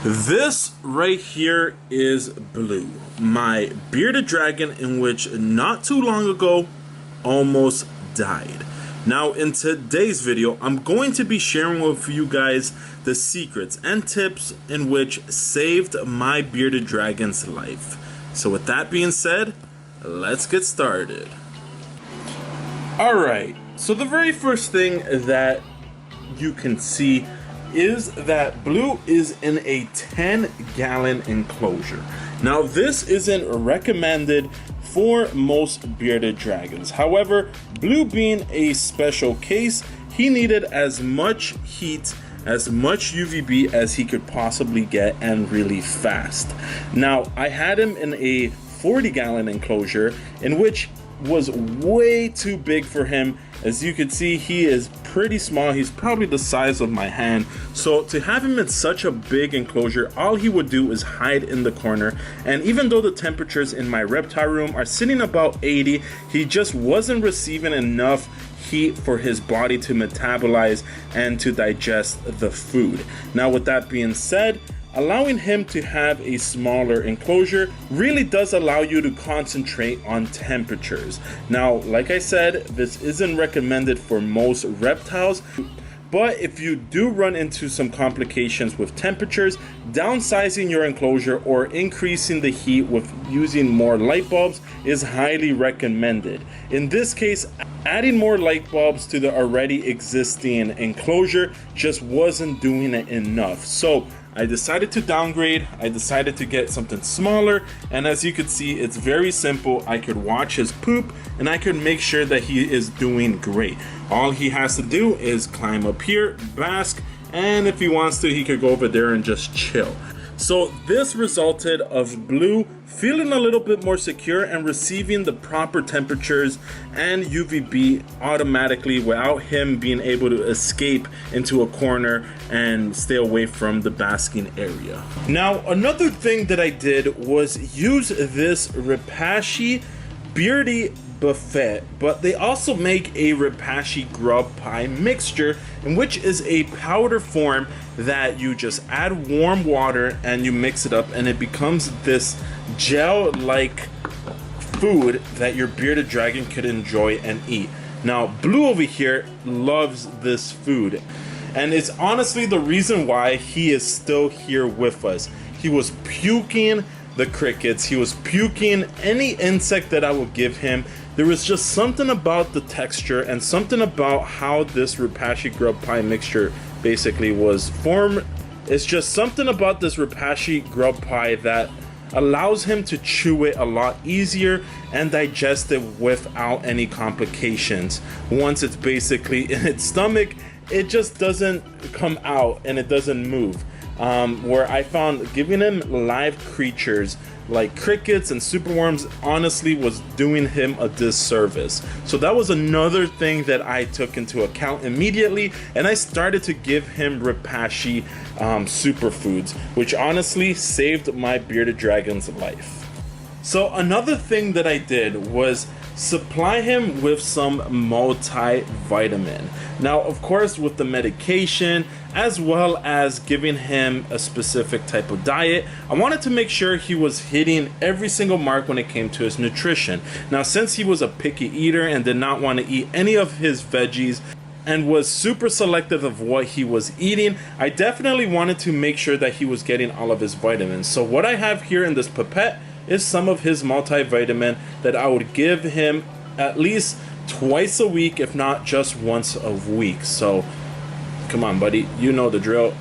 This right here is Blue, my bearded dragon in which not too long ago almost died. Now in today's video, I'm going to be sharing with you guys the secrets and tips in which saved my bearded dragon's life. So with that being said, let's get started. Alright, so the very first thing that you can see is that Blue is in a 10-gallon enclosure. Now this isn't recommended for most bearded dragons. However, Blue being a special case, he needed as much heat, as much UVB as he could possibly get, and really fast. Now I had him in a 40-gallon enclosure in which was way too big for him. As you can see, he is pretty small. He's probably the size of my hand. So to have him in such a big enclosure, all he would do is hide in the corner. And even though the temperatures in my reptile room are sitting about 80, he just wasn't receiving enough heat for his body to metabolize and to digest the food. Now with that being said, allowing him to have a smaller enclosure really does allow you to concentrate on temperatures. Now, like I said, this isn't recommended for most reptiles, but if you do run into some complications with temperatures, downsizing your enclosure or increasing the heat with using more light bulbs is highly recommended. In this case, adding more light bulbs to the already existing enclosure just wasn't doing it enough. So I decided to downgrade. I decided to get something smaller, and as you can see, it's very simple. I could watch his poop and I could make sure that he is doing great. All he has to do is climb up here, bask, and if he wants to, he could go over there and just chill. So this resulted of Blue feeling a little bit more secure and receiving the proper temperatures and UVB automatically without him being able to escape into a corner and stay away from the basking area. Now another thing that I did was use this Repashy Beardy Buffet, but they also make a Repashy grub pie mixture, in which is a powder form that you just add warm water and you mix it up, and it becomes this gel-like food that your bearded dragon could enjoy and eat. Now Blue over here loves this food, and it's honestly the reason why he is still here with us. He was puking the crickets, he was puking any insect that I would give him. There was just something about the texture and something about how this Repashy grub pie mixture basically was formed. It's just something about this Repashy grub pie that allows him to chew it a lot easier and digest it without any complications. Once it's basically in its stomach, it just doesn't come out and it doesn't move. Where I found giving him live creatures like crickets and superworms honestly was doing him a disservice. So that was another thing that I took into account immediately, and I started to give him Repashy superfoods, which honestly saved my bearded dragon's life. So another thing that I did was supply him with some multivitamin. Now of course, with the medication as well as giving him a specific type of diet, I wanted to make sure he was hitting every single mark when it came to his nutrition. Now since he was a picky eater and did not want to eat any of his veggies and was super selective of what he was eating, I definitely wanted to make sure that he was getting all of his vitamins. So what I have here in this pipette is some of his multivitamin that I would give him at least twice a week, if not just once a week. So come on buddy, you know the drill.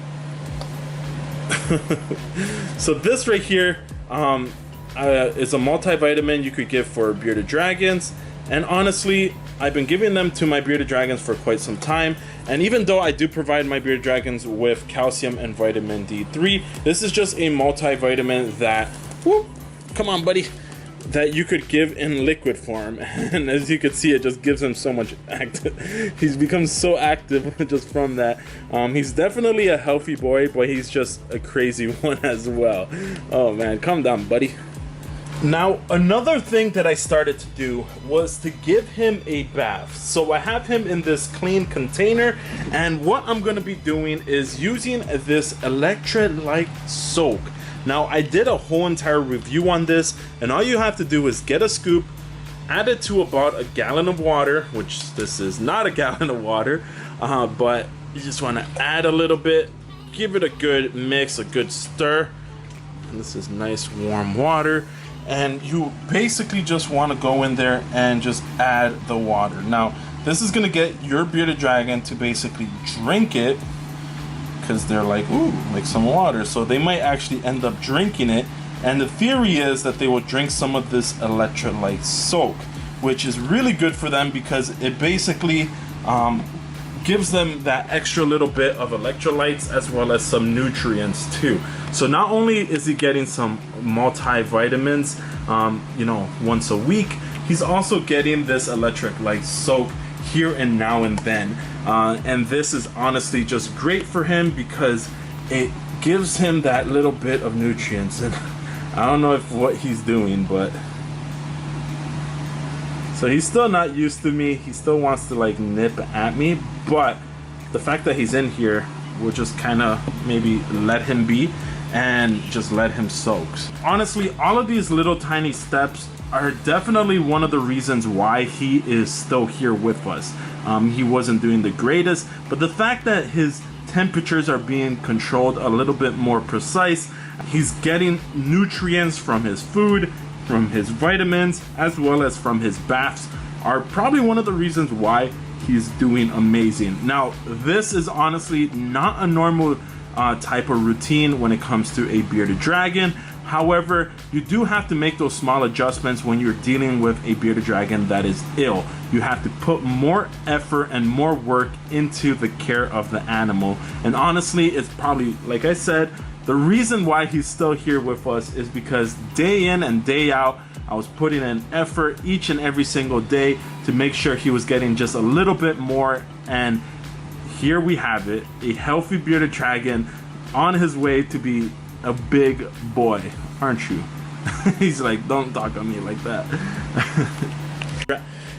So this right here is a multivitamin you could give for bearded dragons, and honestly I've been giving them to my bearded dragons for quite some time. And even though I do provide my bearded dragons with calcium and vitamin D3, this is just a multivitamin that, whoop, come on buddy, that you could give in liquid form. And as you can see, it just gives him so much active. He's become so active just from that. He's definitely a healthy boy, but he's just a crazy one as well. Oh man, calm down buddy. Now, another thing that I started to do was to give him a bath. So I have him in this clean container, and what I'm going to be doing is using this electrolyte soak. Now, I did a whole entire review on this, and all you have to do is get a scoop, add it to about a gallon of water, which this is not a gallon of water, but you just want to add a little bit, give it a good mix, a good stir. And this is nice warm water. And you basically just want to go in there and just add the water. Now, this is going to get your bearded dragon to basically drink it, because they're like, ooh, like some water. So they might actually end up drinking it. And the theory is that they will drink some of this electrolyte soak, which is really good for them because it basically gives them that extra little bit of electrolytes as well as some nutrients too. So not only is he getting some multivitamins, you know, once a week, he's also getting this electrolyte soak here and now and then. And this is honestly just great for him because it gives him that little bit of nutrients. And I don't know if what he's doing, but so he's still not used to me. He still wants to like nip at me, but the fact that he's in here, we'll just kind of maybe let him be and just let him soak. Honestly, all of these little tiny steps are definitely one of the reasons why he is still here with us. He wasn't doing the greatest, but the fact that his temperatures are being controlled a little bit more precise, he's getting nutrients from his food, from his vitamins, as well as from his baths, are probably one of the reasons why he's doing amazing. Now, this is honestly not a normal type of routine when it comes to a bearded dragon. However, you do have to make those small adjustments when you're dealing with a bearded dragon that is ill. You have to put more effort and more work into the care of the animal. And honestly, it's probably, like I said, the reason why he's still here with us is because day in and day out, I was putting in effort each and every single day to make sure he was getting just a little bit more. And here we have it, a healthy bearded dragon on his way to be a big boy, aren't you? He's like, don't talk on me like that.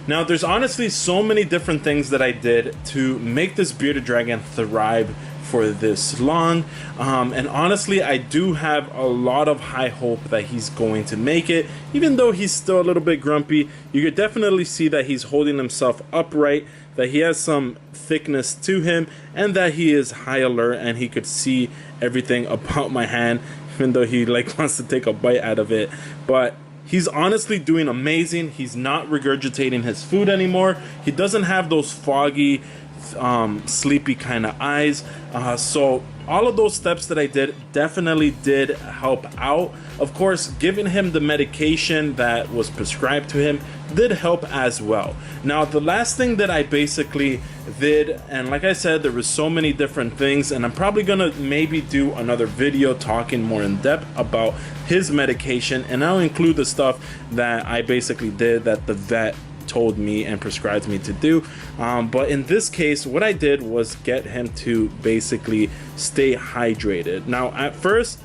Now, there's honestly so many different things that I did to make this bearded dragon thrive for this long, and honestly, I do have a lot of high hope that he's going to make it. Even though he's still a little bit grumpy, you could definitely see that he's holding himself upright, that he has some thickness to him, and that he is high alert, and he could see everything about my hand, even though he like wants to take a bite out of it. But he's honestly doing amazing. He's not regurgitating his food anymore. He doesn't have those foggy, sleepy kind of eyes. So all of those steps that I did definitely did help out. Of course, giving him the medication that was prescribed to him did help as well. Now, the last thing that I basically did, and like I said, there was so many different things, and I'm probably gonna maybe do another video talking more in depth about his medication, and I'll include the stuff that I basically did that the vet told me and prescribed me to do. But in this case, what I did was get him to basically stay hydrated. Now, at first,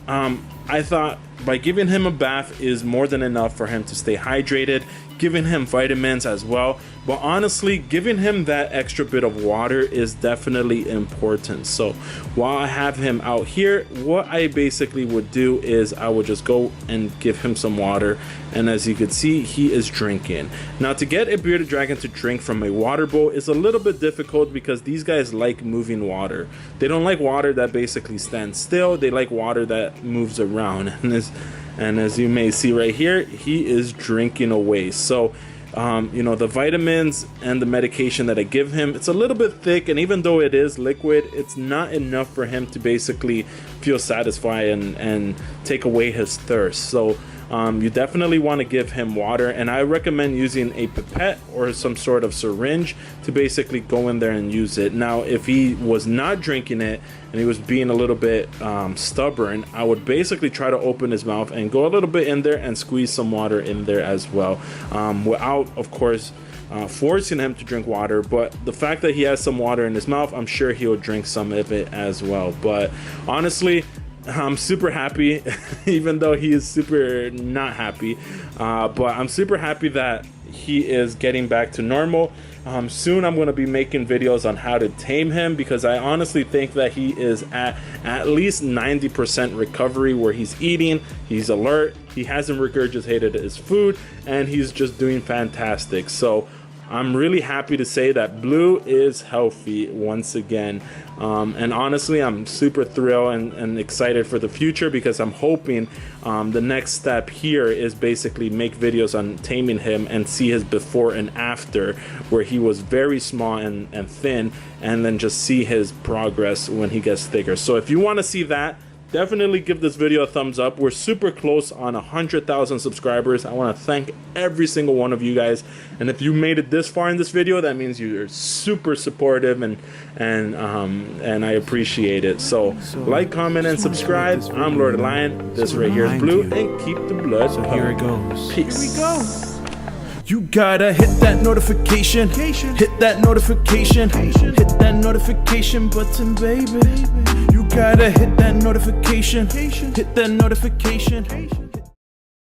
I thought by giving him a bath is more than enough for him to stay hydrated, giving him vitamins as well. But honestly, giving him that extra bit of water is definitely important. So while I have him out here, what I basically would do is I would just go and give him some water. And as you can see, he is drinking. Now, to get a bearded dragon to drink from a water bowl is a little bit difficult because these guys like moving water. They don't like water that basically stands still. They like water that moves around. And as you may see right here, he is drinking away. So you know, the vitamins and the medication that I give him, it's a little bit thick, and even though it is liquid, it's not enough for him to basically feel satisfied and take away his thirst. So you definitely want to give him water, and I recommend using a pipette or some sort of syringe to basically go in there and use it. Now, if he was not drinking it and he was being a little bit stubborn, I would basically try to open his mouth and go a little bit in there and squeeze some water in there as well, without, of course, forcing him to drink water. But the fact that he has some water in his mouth, I'm sure he'll drink some of it as well. But honestly, I'm super happy, even though he is super not happy. But I'm super happy that he is getting back to normal. Soon I'm going to be making videos on how to tame him, because I honestly think that he is at least 90% recovery, where he's eating, he's alert, he hasn't regurgitated his food, and he's just doing fantastic. So I'm really happy to say that Blue is healthy once again. And honestly, I'm super thrilled and excited for the future, because I'm hoping the next step here is basically make videos on taming him and see his before and after, where he was very small and thin, and then just see his progress when he gets thicker. So if you want to see that, definitely give this video a thumbs up. We're super close on 100,000 subscribers. I want to thank every single one of you guys, and if you made it this far in this video, that means you're super supportive, and I appreciate it. So like, comment, and subscribe. I'm Lord Lion. This right here is Blue, and keep the blood. So here it goes. Peace. Here we go. You gotta hit that notification, hit that notification, hit that notification button, baby. You gotta hit that notification, hit that notification.